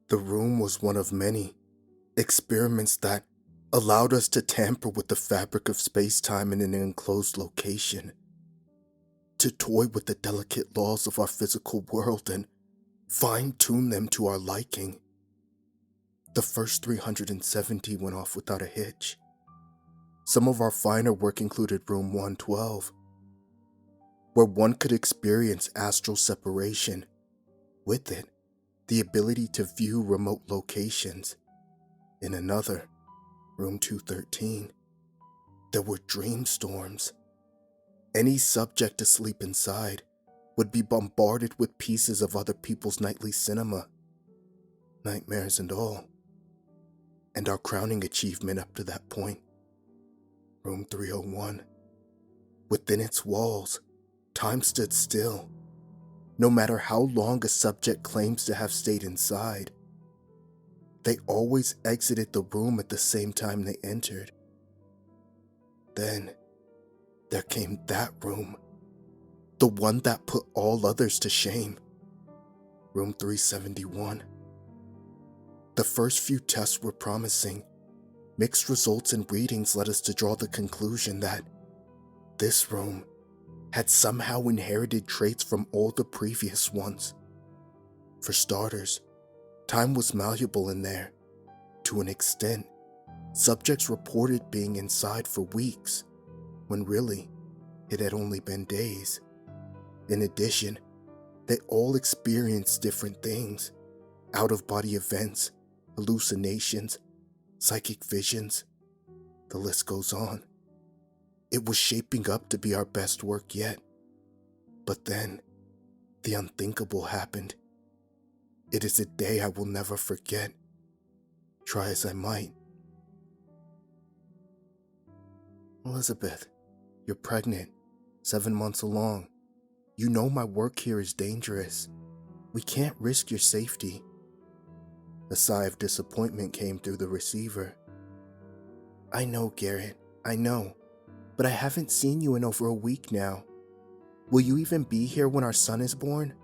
The room was one of many experiments that allowed us to tamper with the fabric of space-time in an enclosed location, to toy with the delicate laws of our physical world and fine-tune them to our liking. The first 370 went off without a hitch. Some of our finer work included room 112, where one could experience astral separation. With it, the ability to view remote locations. In another, room 213, there were dream storms. Any subject asleep inside would be bombarded with pieces of other people's nightly cinema, nightmares and all. And our crowning achievement up to that point, room 301. Within its walls, time stood still. No matter how long a subject claims to have stayed inside, they always exited the room at the same time they entered. Then, there came that room, the one that put all others to shame, room 371. The first few tests were promising. Mixed results and readings led us to draw the conclusion that this room had somehow inherited traits from all the previous ones. For starters, time was malleable in there. To an extent, subjects reported being inside for weeks, when really, it had only been days. In addition, they all experienced different things, out-of-body events, hallucinations, psychic visions. The list goes on. It was shaping up to be our best work yet. But then, the unthinkable happened. It is a day I will never forget, try as I might. Elizabeth, you're pregnant, 7 months along. You know my work here is dangerous. We can't risk your safety. A sigh of disappointment came through the receiver. I know, Garrett, I know. But I haven't seen you in over a week now. Will you even be here when our son is born?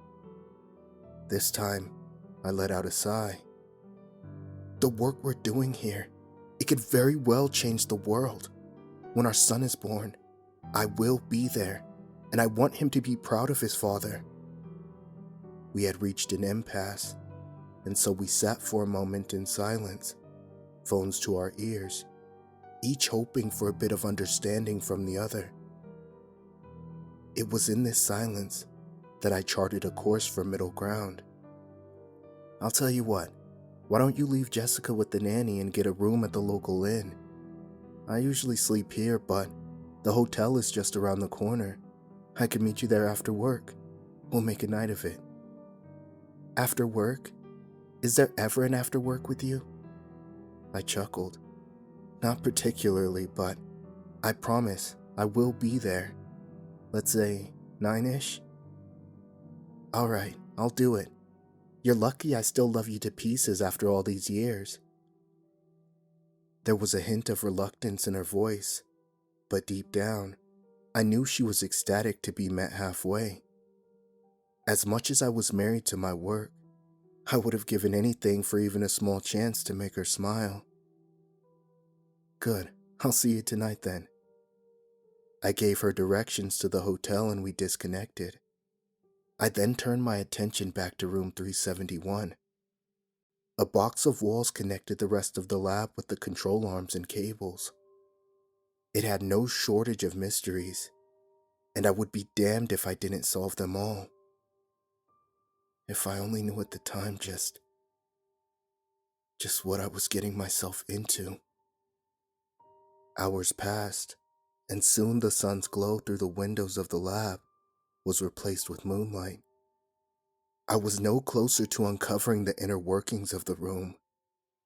This time, I let out a sigh. The work we're doing here, it could very well change the world. When our son is born, I will be there, and I want him to be proud of his father. We had reached an impasse, and so we sat for a moment in silence, phones to our ears, each hoping for a bit of understanding from the other. It was in this silence that I charted a course for middle ground. I'll tell you what, why don't you leave Jessica with the nanny and get a room at the local inn? I usually sleep here, but the hotel is just around the corner. I can meet you there after work. We'll make a night of it. After work? Is there ever an after work with you? I chuckled. Not particularly, but I promise I will be there. Let's say 9-ish? Alright, I'll do it. You're lucky I still love you to pieces after all these years. There was a hint of reluctance in her voice, but deep down, I knew she was ecstatic to be met halfway. As much as I was married to my work, I would have given anything for even a small chance to make her smile. Good, I'll see you tonight then. I gave her directions to the hotel and we disconnected. I then turned my attention back to room 371. A box of walls connected the rest of the lab with the control arms and cables. It had no shortage of mysteries, and I would be damned if I didn't solve them all. If I only knew at the time just what I was getting myself into. Hours passed, and soon the sun's glow through the windows of the lab was replaced with moonlight. I was no closer to uncovering the inner workings of the room,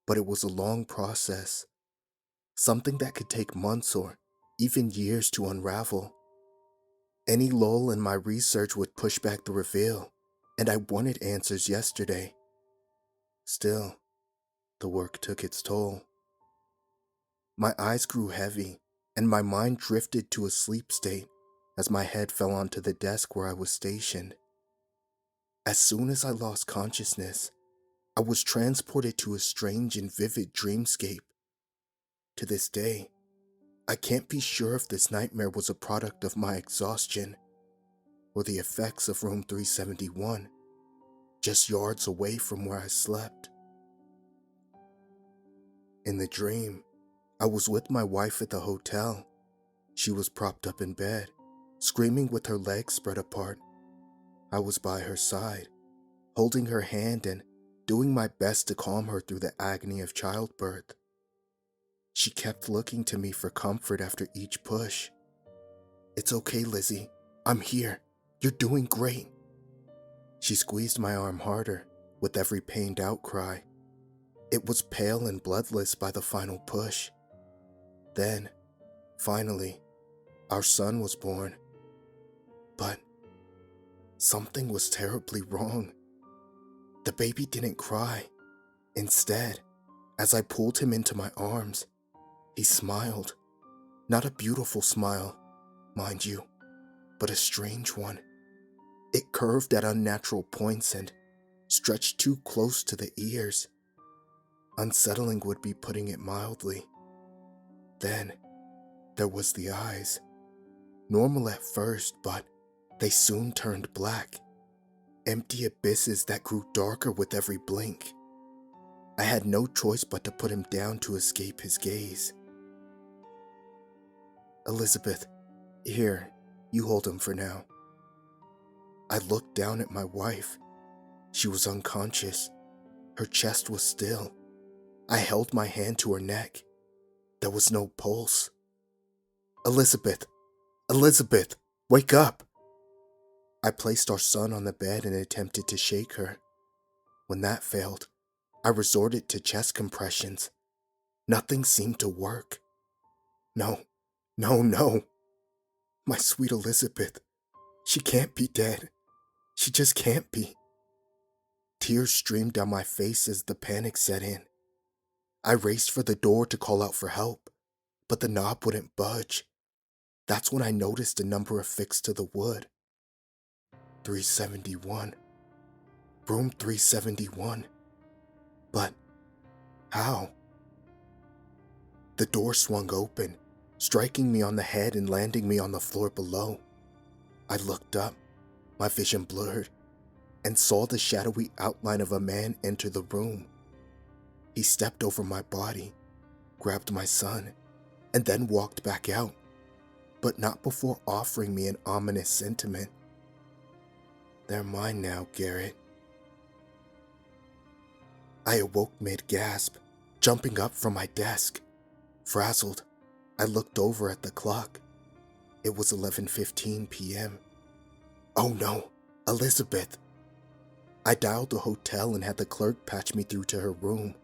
but it was a long process, something that could take months or even years to unravel. Any lull in my research would push back the reveal, and I wanted answers yesterday. Still, the work took its toll. My eyes grew heavy, and my mind drifted to a sleep state as my head fell onto the desk where I was stationed. As soon as I lost consciousness, I was transported to a strange and vivid dreamscape. To this day, I can't be sure if this nightmare was a product of my exhaustion or the effects of room 371, just yards away from where I slept. In the dream, I was with my wife at the hotel. She was propped up in bed, screaming with her legs spread apart. I was by her side, holding her hand and doing my best to calm her through the agony of childbirth. She kept looking to me for comfort after each push. "It's okay, Lizzie. I'm here. You're doing great." She squeezed my arm harder with every pained outcry. It was pale and bloodless by the final push. Then, finally, our son was born. But something was terribly wrong. The baby didn't cry. Instead, as I pulled him into my arms, he smiled. Not a beautiful smile, mind you, but a strange one. It curved at unnatural points and stretched too close to the ears. Unsettling would be putting it mildly. Then, there was the eyes. Normal at first, but they soon turned black. Empty abysses that grew darker with every blink. I had no choice but to put him down to escape his gaze. "Elizabeth, here, you hold him for now." I looked down at my wife. She was unconscious. Her chest was still. I held my hand to her neck. There was no pulse. "Elizabeth! Elizabeth! Wake up!" I placed our son on the bed and attempted to shake her. When that failed, I resorted to chest compressions. Nothing seemed to work. No. My sweet Elizabeth. She can't be dead. She just can't be. Tears streamed down my face as the panic set in. I raced for the door to call out for help, but the knob wouldn't budge. That's when I noticed a number affixed to the wood. 371. Room 371. But how? The door swung open, striking me on the head and landing me on the floor below. I looked up, my vision blurred, and saw the shadowy outline of a man enter the room. He stepped over my body, grabbed my son, and then walked back out, but not before offering me an ominous sentiment. "They're mine now, Garrett." I awoke mid-gasp, jumping up from my desk. Frazzled, I looked over at the clock. It was 11:15 p.m. "Oh no, Elizabeth." I dialed the hotel and had the clerk patch me through to her room.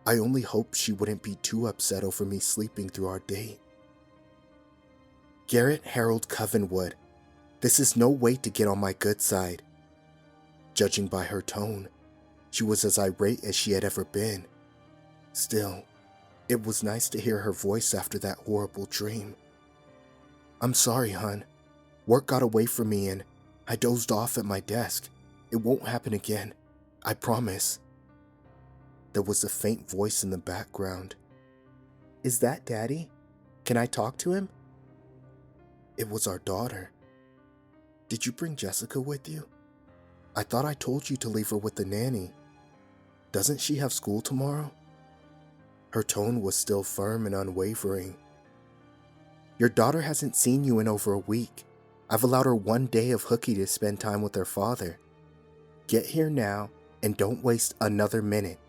I only hoped she wouldn't be too upset over me sleeping through our date. "Garrett Harold Covenwood, this is no way to get on my good side." Judging by her tone, she was as irate as she had ever been. Still, it was nice to hear her voice after that horrible dream. "I'm sorry, hon. Work got away from me and I dozed off at my desk. It won't happen again. I promise." There was a faint voice in the background. "Is that Daddy? Can I talk to him?" It was our daughter. "Did you bring Jessica with you? I thought I told you to leave her with the nanny. Doesn't she have school tomorrow?" Her tone was still firm and unwavering. "Your daughter hasn't seen you in over a week. I've allowed her 1 day of hooky to spend time with her father. Get here now and don't waste another minute."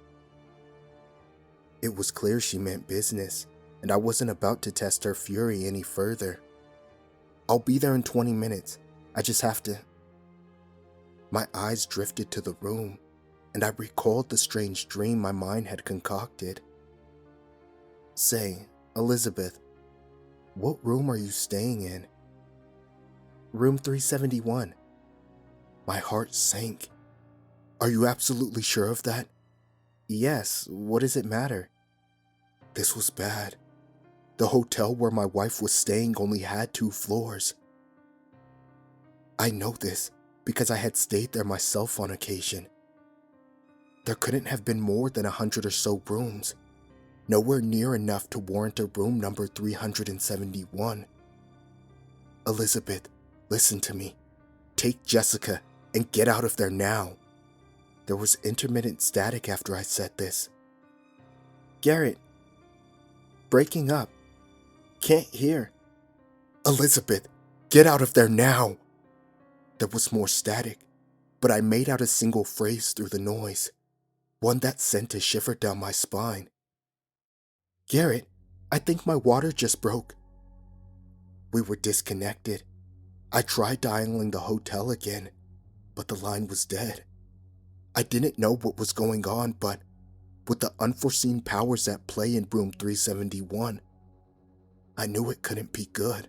It was clear she meant business, and I wasn't about to test her fury any further. "I'll be there in 20 minutes. I just have to..." My eyes drifted to the room, and I recalled the strange dream my mind had concocted. "Say, Elizabeth, what room are you staying in?" "Room 371. My heart sank. "Are you absolutely sure of that?" "Yes, what does it matter?" This was bad. The hotel where my wife was staying only had 2 floors. I know this because I had stayed there myself on occasion. There couldn't have been more than 100 or so rooms, nowhere near enough to warrant a room number 371. Elizabeth, listen to me. Take Jessica and get out of there now. There was intermittent static after I said this. Garrett, breaking up. Can't hear. Elizabeth, get out of there now. There was more static, but I made out a single phrase through the noise, one that sent a shiver down my spine. Garrett, I think my water just broke. We were disconnected. I tried dialing the hotel again, but the line was dead. I didn't know what was going on, but with the unforeseen powers at play in room 371, I knew it couldn't be good.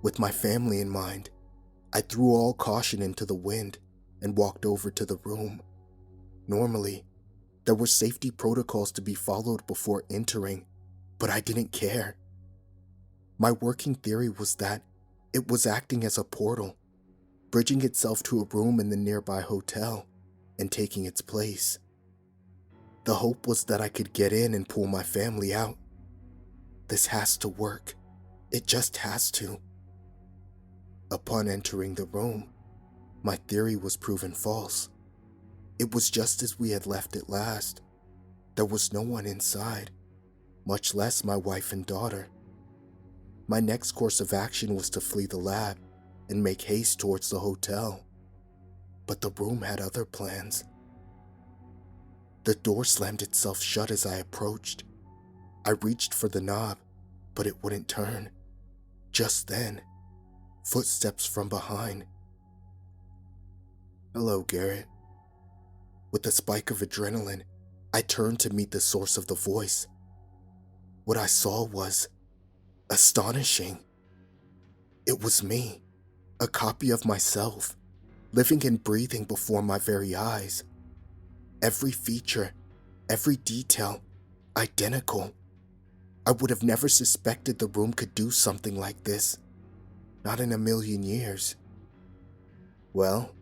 With my family in mind, I threw all caution into the wind and walked over to the room. Normally, there were safety protocols to be followed before entering, but I didn't care. My working theory was that it was acting as a portal, bridging itself to a room in the nearby hotel and taking its place. The hope was that I could get in and pull my family out. This has to work. It just has to. Upon entering the room, my theory was proven false. It was just as we had left it last. There was no one inside, much less my wife and daughter. My next course of action was to flee the lab and make haste towards the hotel. But the room had other plans. The door slammed itself shut as I approached. I reached for the knob, but it wouldn't turn. Just then, footsteps from behind. Hello, Garrett. With a spike of adrenaline, I turned to meet the source of the voice. What I saw was astonishing. It was me, a copy of myself, living and breathing before my very eyes. Every feature, every detail, identical. I would have never suspected the room could do something like this. Not in a million years. Well,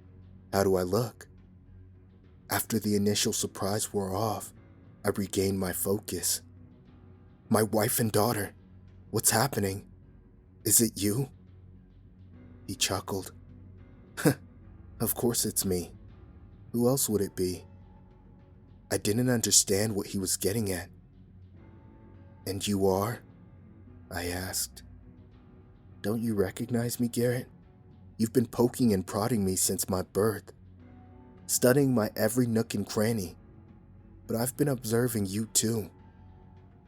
how do I look? After the initial surprise wore off, I regained my focus. My wife and daughter, what's happening? Is it you? He chuckled. Of course it's me. Who else would it be? I didn't understand what he was getting at. And you are? I asked. Don't you recognize me, Garrett? You've been poking and prodding me since my birth, studying my every nook and cranny. But I've been observing you too.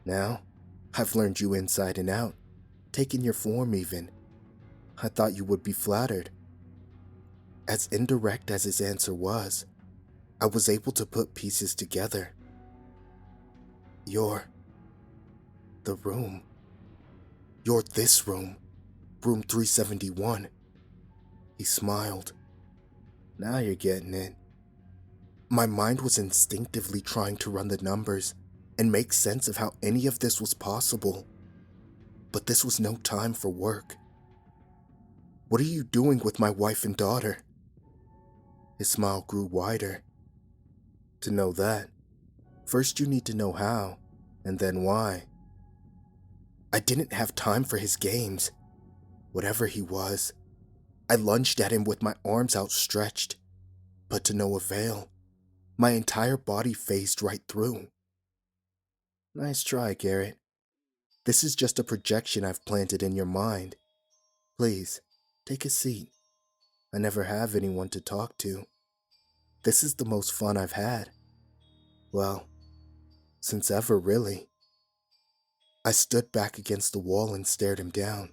Now, I've learned you inside and out, taken your form even. I thought you would be flattered. As indirect as his answer was, I was able to put pieces together. You're the room. You're this room, room 371. He smiled. Now you're getting it. My mind was instinctively trying to run the numbers and make sense of how any of this was possible. But this was no time for work. What are you doing with my wife and daughter? His smile grew wider. To know that, first you need to know how, and then why. I didn't have time for his games. Whatever he was, I lunged at him with my arms outstretched, but to no avail. My entire body phased right through. Nice try, Garrett. This is just a projection I've planted in your mind. Please, take a seat. I never have anyone to talk to. This is the most fun I've had. Well, since ever, really. I stood back against the wall and stared him down,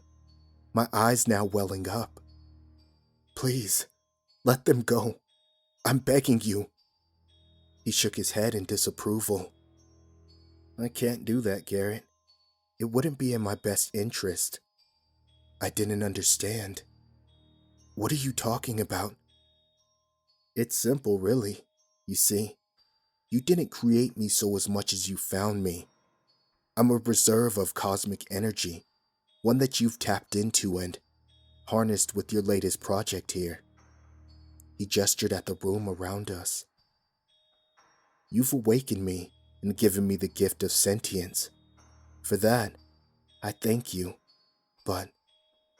my eyes now welling up. Please, let them go. I'm begging you. He shook his head in disapproval. I can't do that, Garrett. It wouldn't be in my best interest. I didn't understand. What are you talking about? It's simple, really. You see, you didn't create me so as much as you found me. I'm a reserve of cosmic energy, one that you've tapped into and harnessed with your latest project here. He gestured at the room around us. You've awakened me and given me the gift of sentience. For that, I thank you. But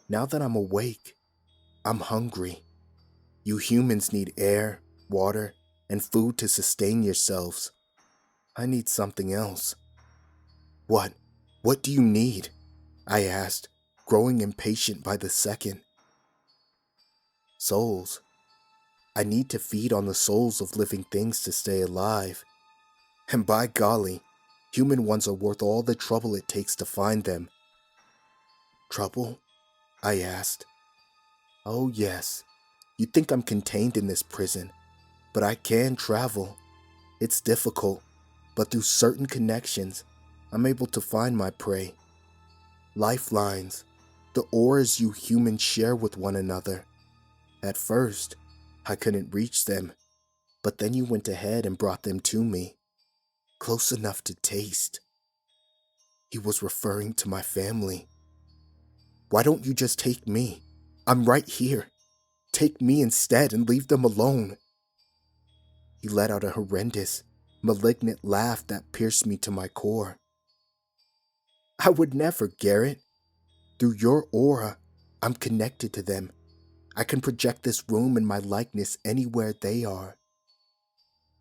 now that I'm awake, I'm hungry. You humans need air, water, and food to sustain yourselves. I need something else. What? What do you need? I asked, growing impatient by the second. Souls. I need to feed on the souls of living things to stay alive. And by golly, human ones are worth all the trouble it takes to find them. Trouble? I asked. Oh yes, you think I'm contained in this prison, but I can travel. It's difficult, but through certain connections, I'm able to find my prey. Lifelines, the auras you humans share with one another. At first, I couldn't reach them, but then you went ahead and brought them to me, close enough to taste. He was referring to my family. Why don't you just take me? I'm right here. Take me instead and leave them alone. He let out a horrendous, malignant laugh that pierced me to my core. I would never, Garrett. Through your aura, I'm connected to them. I can project this room and my likeness anywhere they are.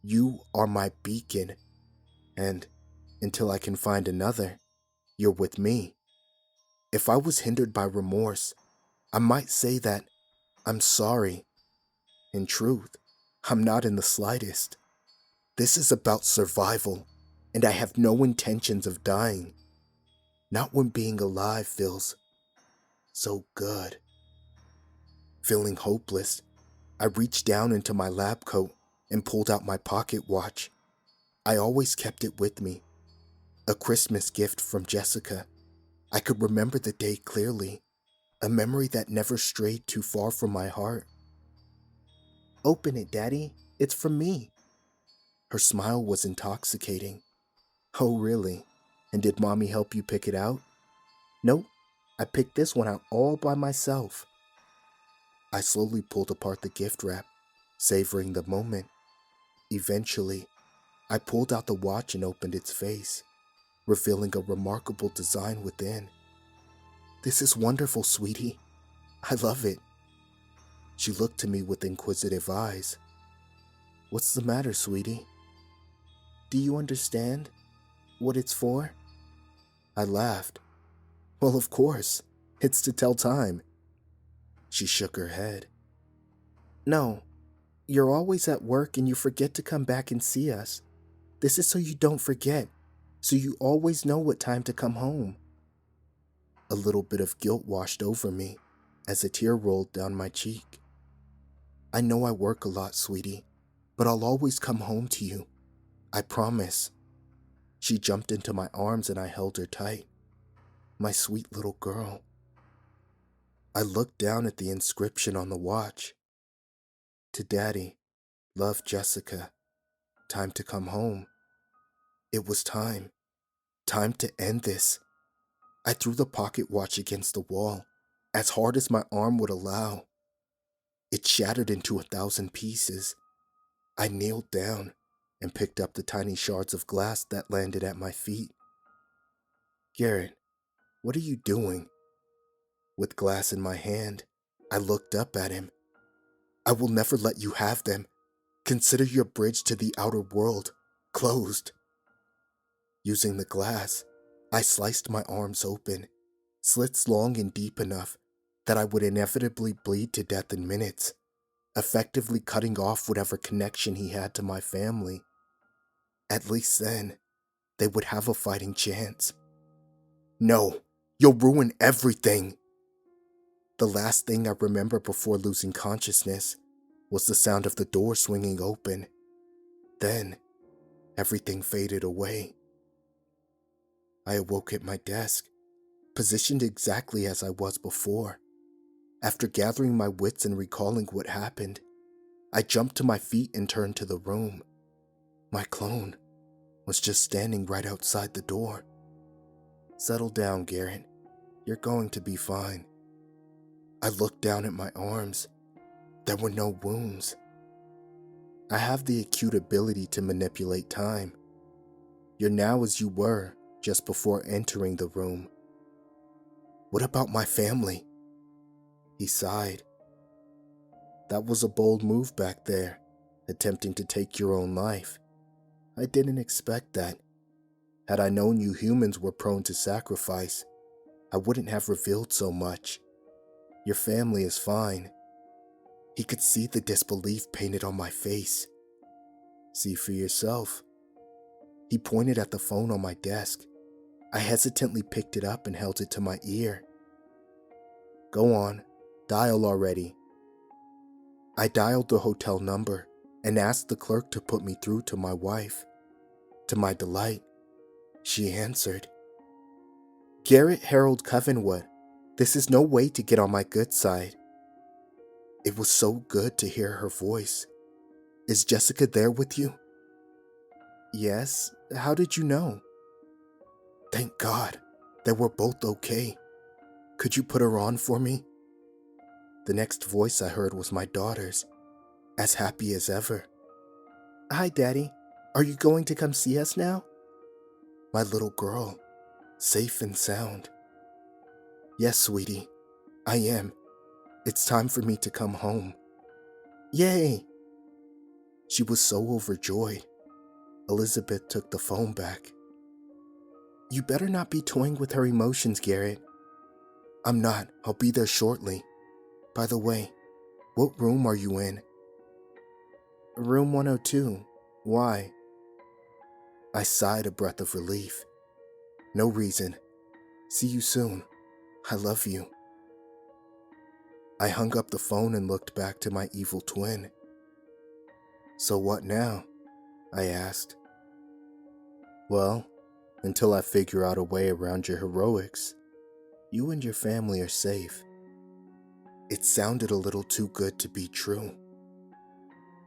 You are my beacon, and until I can find another, you're with me. If I was hindered by remorse, I might say that I'm sorry. In truth, I'm not in the slightest. This is about survival, and I have no intentions of dying. Not when being alive feels so good. Feeling hopeless, I reached down into my lab coat and pulled out my pocket watch. I always kept it with me. A Christmas gift from Jessica. I could remember the day clearly, a memory that never strayed too far from my heart. Open it, Daddy. It's from me. Her smile was intoxicating. Oh, really? And did Mommy help you pick it out? Nope. I picked this one out all by myself. I slowly pulled apart the gift wrap, savoring the moment. Eventually, I pulled out the watch and opened its face, revealing a remarkable design within. This is wonderful, sweetie. I love it. She looked to me with inquisitive eyes. What's the matter, sweetie? Do you understand what it's for? I laughed. Well, of course. It's to tell time. She shook her head. No, you're always at work and you forget to come back and see us. This is so you don't forget, so you always know what time to come home. A little bit of guilt washed over me as a tear rolled down my cheek. I know I work a lot, sweetie, but I'll always come home to you. I promise. She jumped into my arms and I held her tight. My sweet little girl. I looked down at the inscription on the watch. To Daddy, love Jessica. Time to come home. It was time. Time to end this. I threw the pocket watch against the wall, as hard as my arm would allow. It shattered into 1,000 pieces. I kneeled down and picked up the tiny shards of glass that landed at my feet. Garrett, what are you doing? With glass in my hand, I looked up at him. I will never let you have them. Consider your bridge to the outer world closed. Using the glass, I sliced my arms open, slits long and deep enough that I would inevitably bleed to death in minutes, effectively cutting off whatever connection he had to my family. At least then, they would have a fighting chance. No, you'll ruin everything. The last thing I remember before losing consciousness was the sound of the door swinging open. Then, everything faded away. I awoke at my desk, positioned exactly as I was before. After gathering my wits and recalling what happened, I jumped to my feet and turned to the room. My clone was just standing right outside the door. Settle down, Garrett. You're going to be fine. I looked down at my arms. There were no wounds. I have the acute ability to manipulate time. You're now as you were just before entering the room. What about my family? He sighed. That was a bold move back there, attempting to take your own life. I didn't expect that. Had I known you humans were prone to sacrifice, I wouldn't have revealed so much. Your family is fine. He could see the disbelief painted on my face. See for yourself. He pointed at the phone on my desk. I hesitantly picked it up and held it to my ear. Go on, dial already. I dialed the hotel number and asked the clerk to put me through to my wife. To my delight, she answered. Garrett Harold Covenwood, this is no way to get on my good side. It was so good to hear her voice. Is Jessica there with you? Yes, how did you know? Thank God that we're both okay. Could you put her on for me? The next voice I heard was my daughter's, as happy as ever. Hi, Daddy. Are you going to come see us now? My little girl, safe and sound. Yes, sweetie, I am. It's time for me to come home. Yay! She was so overjoyed. Elizabeth took the phone back. You better not be toying with her emotions, Garrett. I'm not. I'll be there shortly. By the way, what room are you in? Room 102. Why? I sighed a breath of relief. No reason. See you soon. I love you. I hung up the phone and looked back to my evil twin. So what now? I asked. Well, until I figure out a way around your heroics, you and your family are safe. It sounded a little too good to be true.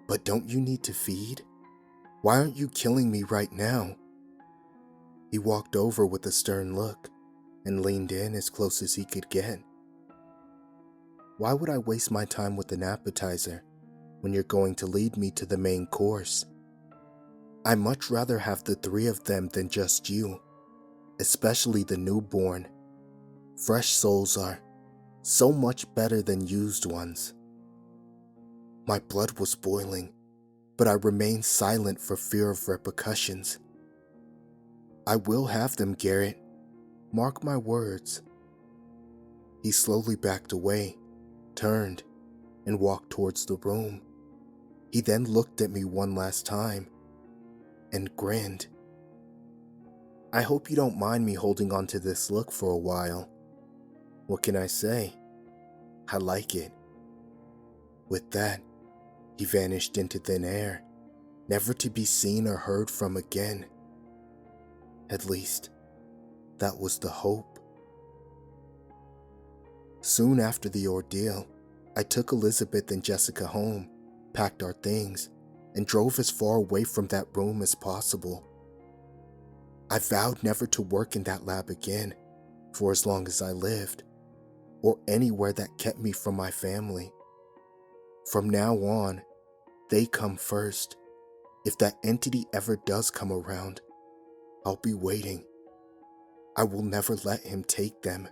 But don't you need to feed? Why aren't you killing me right now? He walked over with a stern look and leaned in as close as he could get. Why would I waste my time with an appetizer when you're going to lead me to the main course? I'd much rather have the three of them than just you, especially the newborn. Fresh souls are so much better than used ones. My blood was boiling, but I remained silent for fear of repercussions. I will have them, Garrett. Mark my words. He slowly backed away, turned, and walked towards the room. He then looked at me one last time and grinned. I hope you don't mind me holding on to this look for a while. What can I say? I like it. With that, he vanished into thin air, never to be seen or heard from again. At least, that was the hope. Soon after the ordeal, I took Elizabeth and Jessica home, packed our things, and drove as far away from that room as possible. I vowed never to work in that lab again for as long as I lived, or anywhere that kept me from my family. From now on, they come first. If that entity ever does come around, I'll be waiting. I will never let him take them.